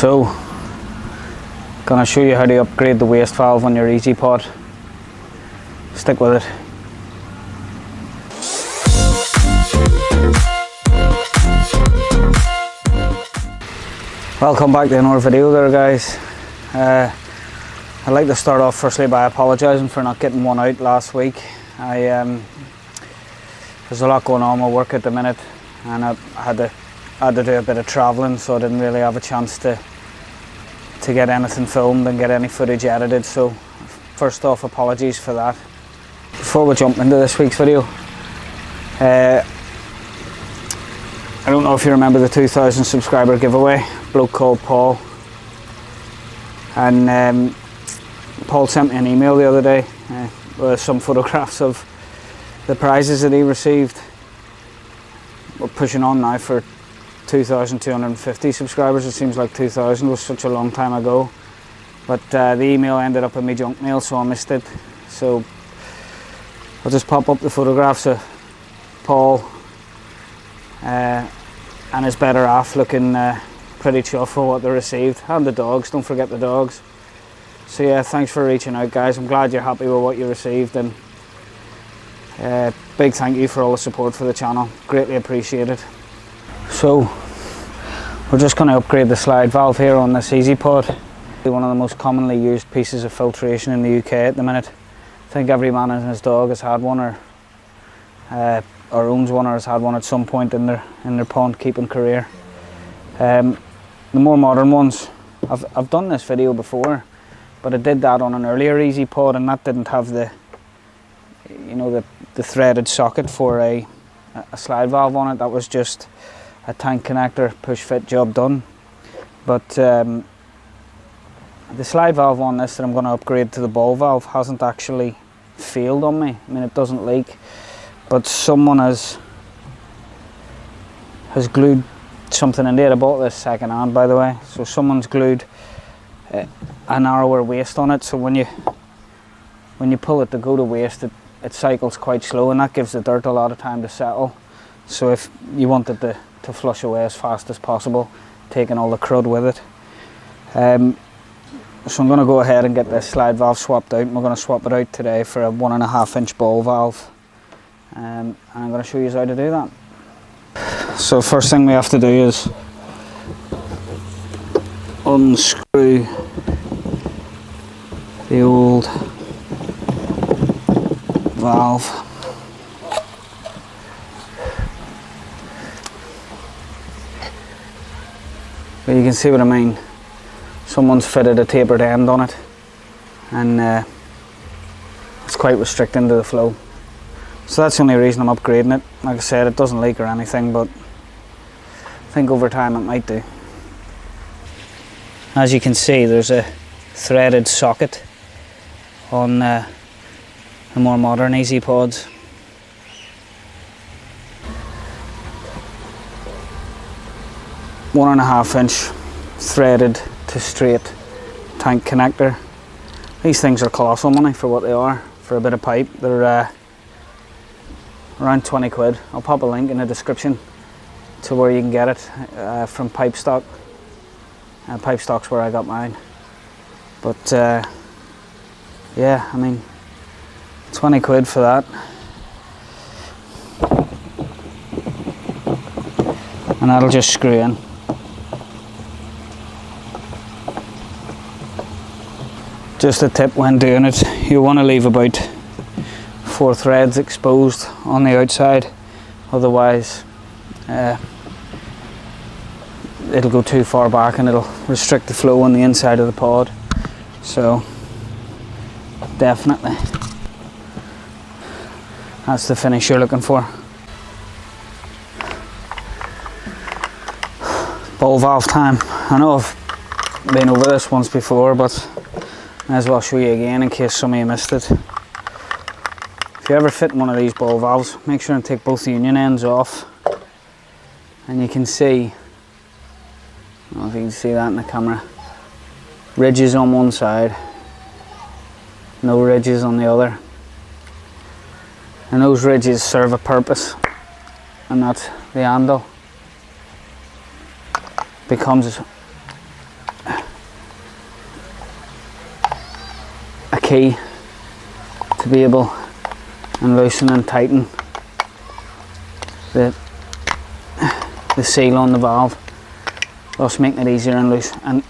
So, gonna show you how to upgrade the waste valve on your EazyPod. Stick with it. Welcome back to another video there, guys. I'd like to start off firstly by apologising for not getting one out last week. There's a lot going on with work at the minute, and I had to do a bit of travelling, so I didn't really have a chance to get anything filmed and get any footage edited. So first off, apologies for that. Before we jump into this week's video, I don't know if you remember the 2,000 subscriber giveaway. A bloke called Paul, and Paul sent me an email the other day with some photographs of the prizes that he received. We're pushing on now for 2,250 subscribers. It seems like 2,000 was such a long time ago, but the email ended up in my junk mail, so I missed it. So I'll just pop up the photographs of Paul and his better half looking pretty chuffed for what they received, and the dogs, don't forget the dogs. So yeah, thanks for reaching out, guys. I'm glad you're happy with what you received, and big thank you for all the support for the channel, greatly appreciated. So we're just going to upgrade the slide valve here on this EazyPod. One of the most commonly used pieces of filtration in the UK at the minute. I think every man and his dog has had one, or owns one, or has had one at some point in their pond keeping career. The more modern ones, I've done this video before, but I did that on an earlier EazyPod, and that didn't have the threaded socket for a slide valve on it. That was just a tank connector, push fit, job done. But the slide valve on this that I'm going to upgrade to the ball valve hasn't actually failed on me. I mean, it doesn't leak, but someone has glued something into it. I bought this second hand, by the way. So someone's glued a narrower waste on it, so when you pull it to go to waste, it cycles quite slow, and that gives the dirt a lot of time to settle. So if you want it to flush away as fast as possible, taking all the crud with it. So I'm going to go ahead and get this slide valve swapped out, and we're going to swap it out today for a 1.5 inch ball valve, and I'm going to show you how to do that. So first thing we have to do is unscrew the old valve. But you can see what I mean. Someone's fitted a tapered end on it, and it's quite restricting to the flow. So that's the only reason I'm upgrading it. Like I said, it doesn't leak or anything, but I think over time it might do. As you can see, there's a threaded socket on the more modern EazyPods. One 1.5 inch threaded to straight tank connector. These things are colossal money for what they are, for a bit of pipe. They're around 20 quid. I'll pop a link in the description to where you can get it from Pipe Stock. Pipe Stock's where I got mine. But yeah, I mean, 20 quid for that. And that'll just screw in. Just a tip when doing it, you want to leave about 4 threads exposed on the outside, otherwise it'll go too far back and it'll restrict the flow on the inside of the pod. So definitely, that's the finish you're looking for. Ball valve time. I know I've been over this once before, but may as well show you again in case some of you missed it. If you ever fit one of these ball valves, make sure and take both the union ends off, and you can see, I don't know if you can see that in the camera, ridges on one side, no ridges on the other, and those ridges serve a purpose, and that's the handle becomes key to be able and loosen and tighten the seal on the valve, thus making it easier and loose and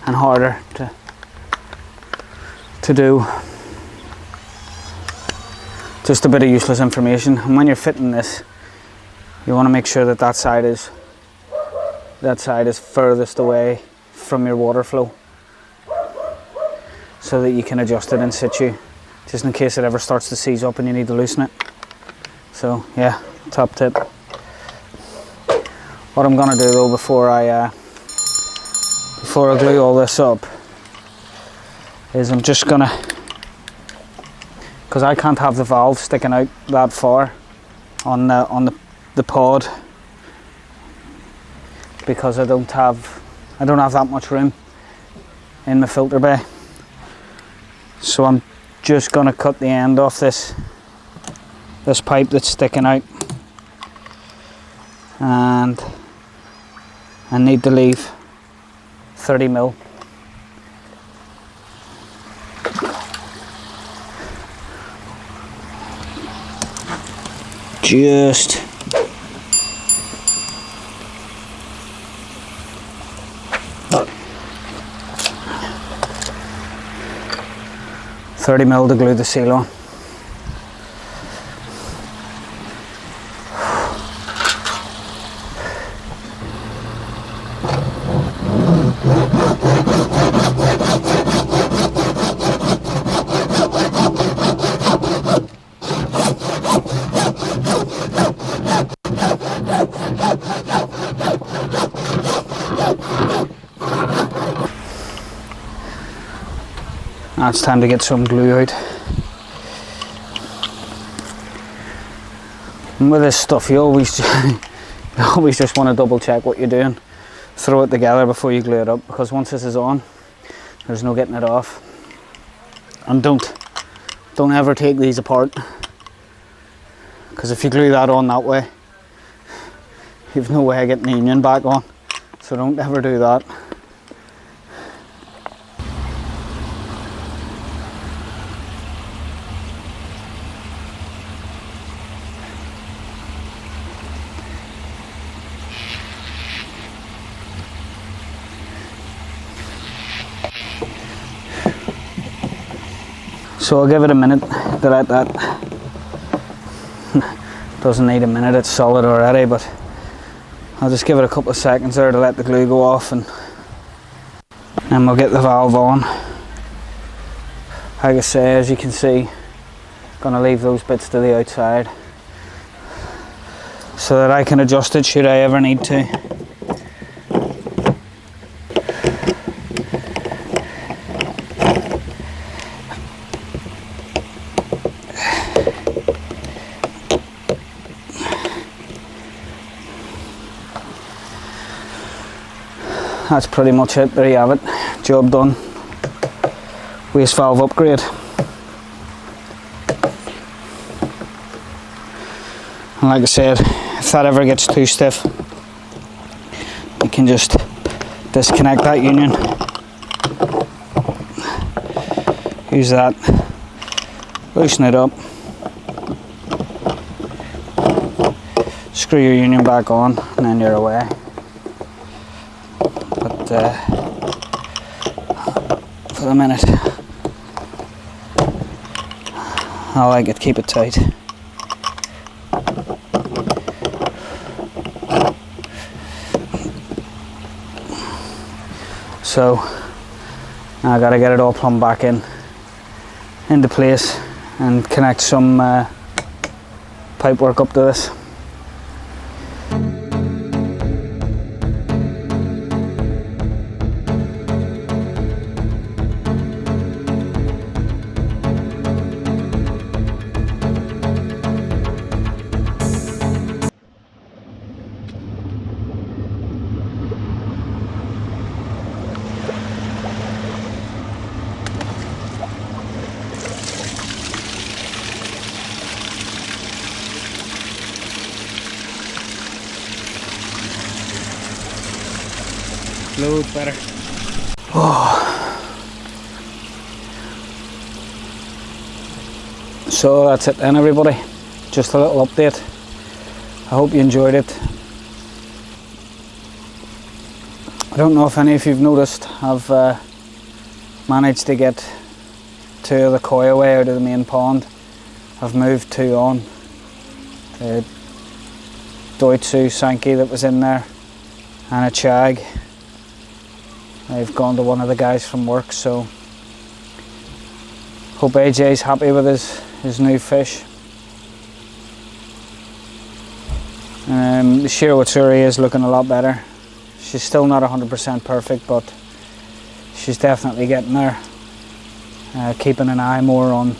harder to do. Just a bit of useless information. And when you're fitting this, you want to make sure that that side is furthest away from your water flow, so that you can adjust it in situ, just in case it ever starts to seize up and you need to loosen it. So yeah, top tip. What I'm gonna do though before I glue all this up is I'm just gonna, because I can't have the valve sticking out that far on the pod, because I don't have that much room in the filter bay. So I'm just gonna cut the end off this pipe that's sticking out, and I need to leave 30 mil. Just 30 mil to glue the seal on. Now it's time to get some glue out. And with this stuff, you always just want to double check what you're doing. Throw it together before you glue it up, because once this is on, there's no getting it off. And don't ever take these apart, because if you glue that on that way, you've no way of getting the union back on. So don't ever do that. So I'll give it a minute to let that, doesn't need a minute, it's solid already, but I'll just give it a couple of seconds there to let the glue go off, and then we'll get the valve on. Like I say, as you can see, gonna leave those bits to the outside so that I can adjust it should I ever need to. That's pretty much it. There you have it. Job done. Waste valve upgrade. And like I said, if that ever gets too stiff, you can just disconnect that union. Use that. Loosen it up. Screw your union back on, and then you're away. For the minute, I like it, keep it tight. So now I gotta get it all plumbed back into place and connect some pipe work up to this. Loads better. Oh. So that's it then, everybody. Just a little update. I hope you enjoyed it. I don't know if any of you've noticed, I've managed to get 2 of the koi away out of the main pond. I've moved 2 on. The Doitsu Sankey that was in there and a chag. They've gone to one of the guys from work, so hope AJ's happy with his new fish. The Shirowatsuri is looking a lot better. She's still not 100% perfect, but she's definitely getting there. Keeping an eye more on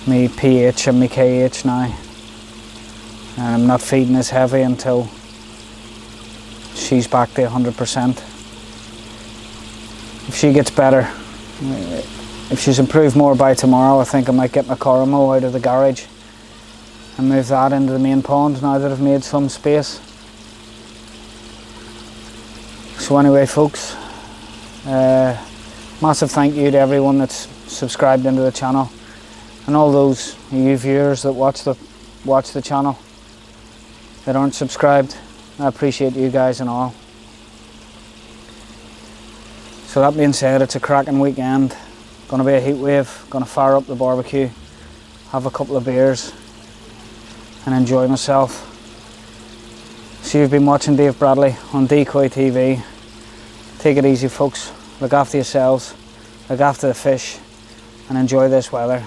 me pH and me KH now. And I'm not feeding as heavy until she's back to 100%. If she gets better, if she's improved more by tomorrow, I think I might get my Coramo out of the garage and move that into the main pond now that I've made some space. So anyway folks, massive thank you to everyone that's subscribed into the channel, and all those you viewers that watch the channel that aren't subscribed. I appreciate you guys and all. So that being said, it's a cracking weekend. Gonna be a heat wave, gonna fire up the barbecue, have a couple of beers and enjoy myself. So you've been watching Dave Bradley on Decoy TV. Take it easy folks, look after yourselves, look after the fish and enjoy this weather.